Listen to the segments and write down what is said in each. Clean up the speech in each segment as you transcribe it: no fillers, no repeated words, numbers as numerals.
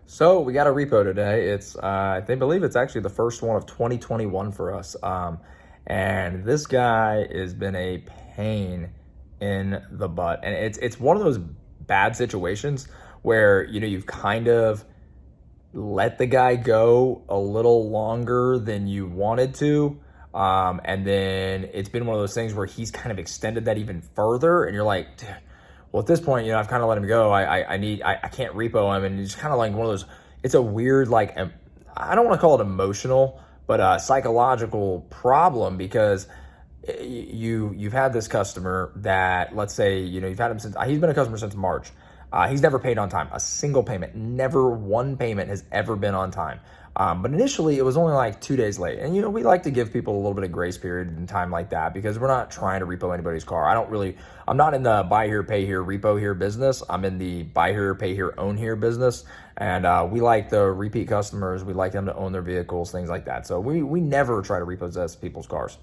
So we got a repo today. They believe it's actually the first one of 2021 for us. And this guy has been a pain in the butt. And it's one of those bad situations where, you've kind of let the guy go a little longer than you wanted to. And then it's been one of those things where he's kind of extended that even further. And you're like, "Dude, well, at this point, I've kind of let him go. I can't repo him." And it's kind of like one of those, it's a weird, like, I don't want to call it emotional, but a psychological problem, because you've had this customer that, let's say, you've had him since, he's been a customer since March. He's never paid on time, a single payment, never one payment has ever been on time. But initially it was only like 2 days late. And, we like to give people a little bit of grace period and time like that, because we're not trying to repo anybody's car. I'm not in the buy here, pay here, repo here business. I'm in the buy here, pay here, own here business. And we like the repeat customers. We like them to own their vehicles, things like that. So we never try to repossess people's cars.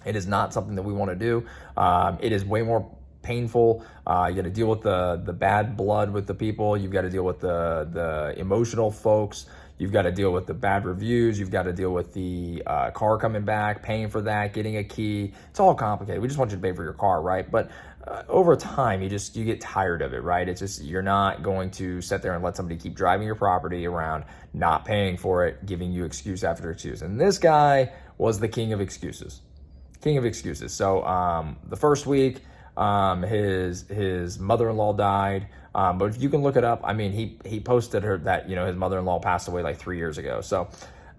It is not something that we want to do. It is way more painful. You got to deal with the bad blood with the people. You've got to deal with the emotional folks. You've got to deal with the bad reviews. You've got to deal with the car coming back, paying for that, getting a key. It's all complicated. We just want you to pay for your car, right? But over time, you get tired of it, right? It's just, you're not going to sit there and let somebody keep driving your property around, not paying for it, giving you excuse after excuse. And this guy was the king of excuses. So the first week, his mother-in-law died. But if you can look it up, he posted her that, his mother-in-law passed away like 3 years ago. So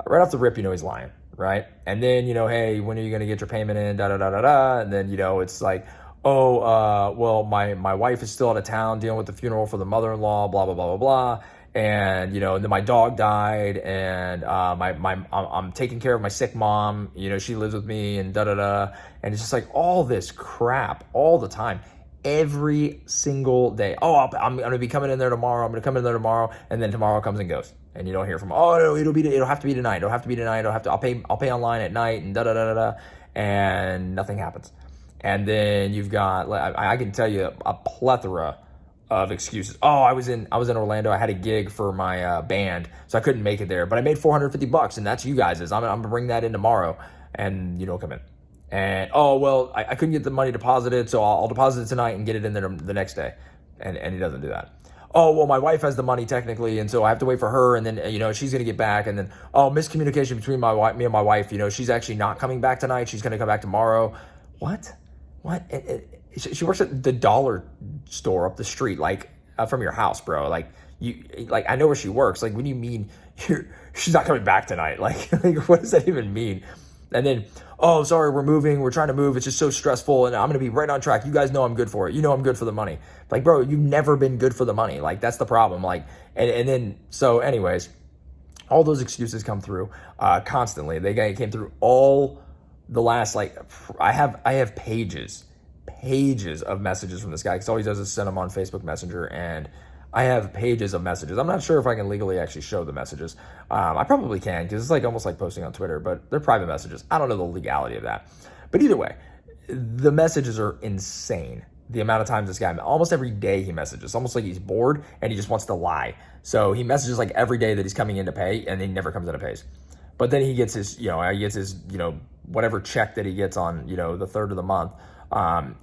right off the rip, he's lying, right? And then, hey, when are you going to get your payment in? Da, da, da, da, da. And then, it's like, well, my wife is still out of town dealing with the funeral for the mother-in-law, blah, blah, blah, blah, blah. And, and then my dog died, and I'm taking care of my sick mom, she lives with me, and da-da-da. And it's just like all this crap all the time, every single day. Oh, I'm going to be coming in there tomorrow. And then tomorrow comes and goes, and you don't hear from, oh, no, it'll have to be tonight. I'll pay online at night, and da-da-da-da-da. And nothing happens. And then you've got, I can tell you a plethora of excuses. Oh, I was in Orlando. I had a gig for my band, so I couldn't make it there. But I made $450, and that's you guys'. I'm gonna bring that in tomorrow, and you don't come in. And I couldn't get the money deposited, so I'll deposit it tonight and get it in there the next day. And he doesn't do that. Oh, well, my wife has the money technically, and so I have to wait for her, and then she's gonna get back, and then miscommunication between me and my wife. She's actually not coming back tonight. She's gonna come back tomorrow. What? She works at the dollar store up the street, from your house, bro. I know where she works. What do you mean she's not coming back tonight? What does that even mean? And then, oh, sorry, we're trying to move. It's just so stressful, and I'm going to be right on track. You guys know I'm good for it. I'm good for the money. Bro, you've never been good for the money. That's the problem. And then, so anyways, all those excuses come through constantly. They came through all the last, I have pages of messages from this guy, because all he does is send them on Facebook Messenger, and I have pages of messages. I'm not sure if I can legally actually show the messages. I probably can, because it's almost like posting on Twitter, but they're private messages. I don't know the legality of that. But either way, the messages are insane. The amount of times this guy, almost every day he messages, almost like he's bored and he just wants to lie. So he messages every day that he's coming in to pay, and he never comes in and pays. But then he gets his, whatever check that he gets on, the third of the month. I'm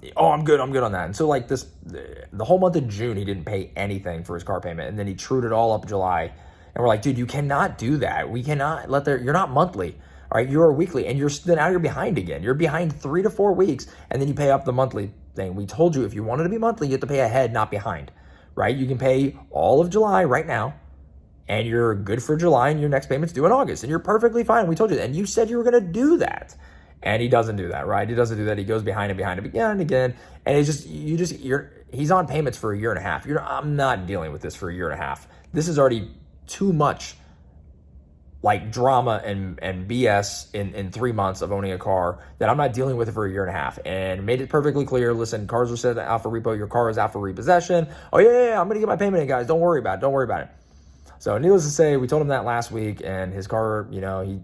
good on that. And so the whole month of June, he didn't pay anything for his car payment. And then he trued it all up July. And we're like, dude, you cannot do that. We cannot you're not monthly. All right. You're weekly, and now you're behind again. You're behind 3 to 4 weeks. And then you pay up the monthly thing. We told you, if you wanted to be monthly, you have to pay ahead, not behind, right? You can pay all of July right now, and you're good for July, and your next payment's due in August, and you're perfectly fine. We told you that. And you said you were going to do that. And he doesn't do that, right? He doesn't do that. He goes behind again and again. And he's on payments for a year and a half. I'm not dealing with this for a year and a half. This is already too much drama and BS in 3 months of owning a car, that I'm not dealing with it for a year and a half. And made it perfectly clear, listen, cars are set out for repo. Your car is out for repossession. Oh, yeah, I'm going to get my payment in, guys. Don't worry about it. So needless to say, we told him that last week, and his car,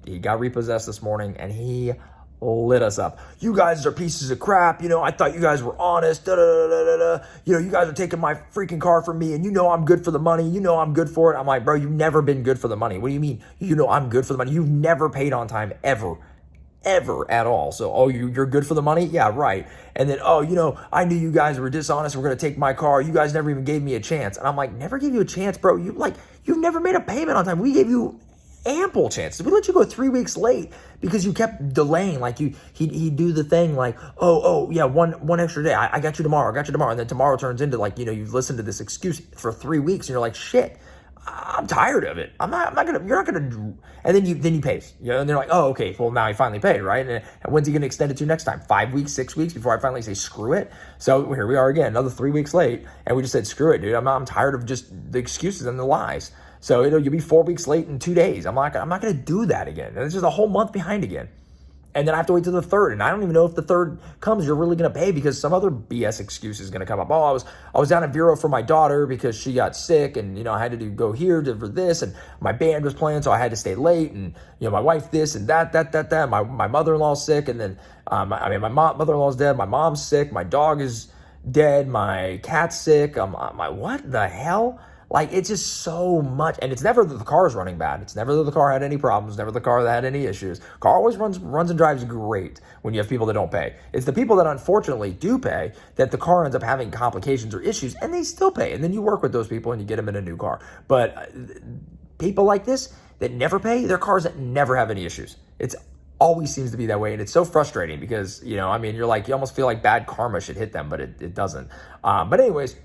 he got repossessed this morning, and he lit us up. You guys are pieces of crap. I thought you guys were honest. Da, da, da, da, da. You guys are taking my freaking car from me, and I'm good for the money. I'm good for it. I'm like, bro, you've never been good for the money. What do you mean? I'm good for the money. You've never paid on time ever at all. So, you're good for the money? Yeah, right. And then, I knew you guys were dishonest. We're going to take my car. You guys never even gave me a chance. And I'm like, never gave you a chance, bro. You've never made a payment on time. We gave you ample chances. We let you go 3 weeks late because you kept delaying. Like he'd do the thing like, yeah, one extra day. I got you tomorrow. And then tomorrow turns into like, you've listened to this excuse for 3 weeks and you're like, shit, I'm tired of it. You're not gonna, and then he pays, and they're like, oh, okay, well now he finally paid, right? And when's he gonna extend it to next time? 5 weeks, 6 weeks before I finally say screw it? So here we are again, another 3 weeks late, and we just said screw it, dude. I'm tired of just the excuses and the lies. So you'll be 4 weeks late in 2 days. I'm not gonna do that again. It's just a whole month behind again. And then I have to wait till the third. And I don't even know if the third comes, you're really going to pay because some other BS excuse is going to come up. Oh, I was down at Vero for my daughter because she got sick and, I had to go here for this and my band was playing, so I had to stay late. And, my wife this and that. My mother-in-law's sick. And then, my mother-in-law's dead. My mom's sick. My dog is dead. My cat's sick. What the hell? Like, it's just so much. And it's never that the car's running bad. It's never that the car had any problems, never the car that had any issues. Car always runs and drives great when you have people that don't pay. It's the people that unfortunately do pay that the car ends up having complications or issues, and they still pay. And then you work with those people and you get them in a new car. But people like this that never pay, they're cars that never have any issues. It's always seems to be that way, and it's so frustrating because, you're like, you almost feel like bad karma should hit them, but it doesn't. But anyways,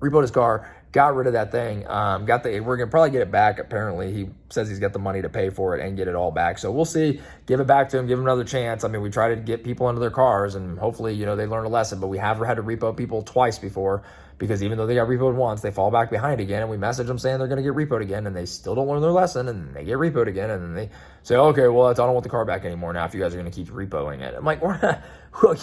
repoed his car, got rid of that thing, we're gonna probably get it back. Apparently he says he's got the money to pay for it and get it all back, so we'll see. Give it back to him, give him another chance. We try to get people into their cars and hopefully they learn a lesson, but we have had to repo people twice before because even though they got repoed once, they fall back behind again, and we message them saying they're going to get repoed again, and they still don't learn their lesson, and they get repoed again, and then they say, okay, well, I don't want the car back anymore now if you guys are going to keep repoing it. I'm like, well,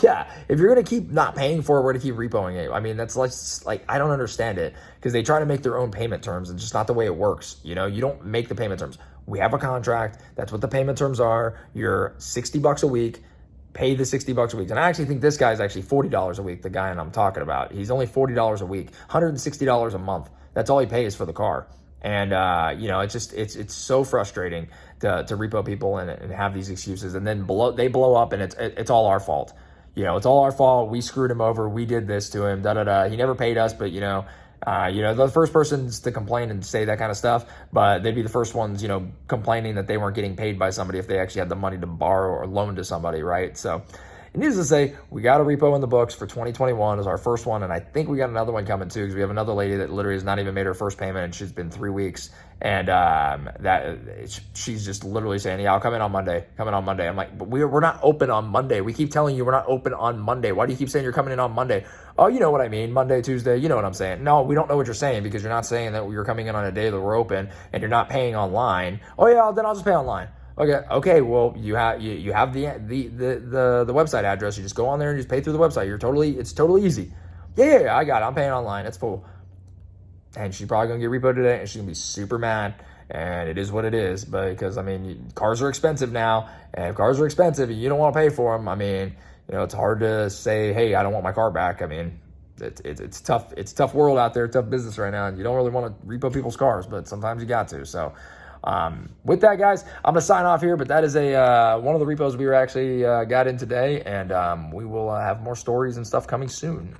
yeah, if you're going to keep not paying for it, we're going to keep repoing it. That's like I don't understand it because they try to make their own payment terms, and it's just not the way it works. You don't make the payment terms. We have a contract. That's what the payment terms are. You're $60 a week. Pay the $60 a week. And I actually think this guy is actually $40 a week, the guy I'm talking about. He's only $40 a week, $160 a month. That's all he pays for the car. And, it's so frustrating to repo people and have these excuses. And then they blow up and it's all our fault. It's all our fault. We screwed him over. We did this to him, He never paid us, but, the first persons to complain and say that kind of stuff, but they'd be the first ones, complaining that they weren't getting paid by somebody if they actually had the money to borrow or loan to somebody, right? So needless to say, we got a repo in the books for 2021 as our first one, and I think we got another one coming too because we have another lady that literally has not even made her first payment, and she's been 3 weeks, and she's just literally saying, yeah, I'll come in on Monday. I'm like, but we're not open on Monday. We keep telling you we're not open on Monday. Why do you keep saying you're coming in on Monday? Oh, you know what I mean, Monday, Tuesday, you know what I'm saying. No, we don't know what you're saying because you're not saying that you're coming in on a day that we're open and you're not paying online. Oh yeah, then I'll just pay online. Okay. Well, you have the website address. You just go on there and just pay through the website. It's totally easy. Yeah, I got it. I'm paying online. It's full. And she's probably gonna get repoed today, and she's gonna be super mad. And it is what it is, but because cars are expensive now, and if cars are expensive and you don't want to pay for them, it's hard to say, hey, I don't want my car back. It's tough. It's a tough world out there, tough business right now, and you don't really want to repo people's cars, but sometimes you got to. So. With that, guys, I'm gonna sign off here, but that is one of the repos we were actually got in today, and we will have more stories and stuff coming soon.